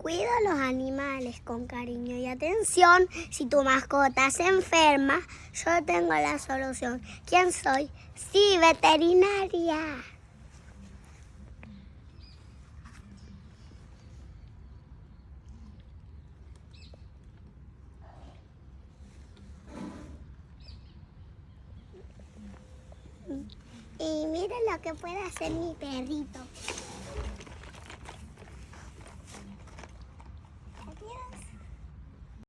Cuido a los animales con cariño y atención. Si tu mascota se enferma, yo tengo la solución. ¿Quién soy? Sí, veterinaria. Y miren lo que puede hacer mi perrito.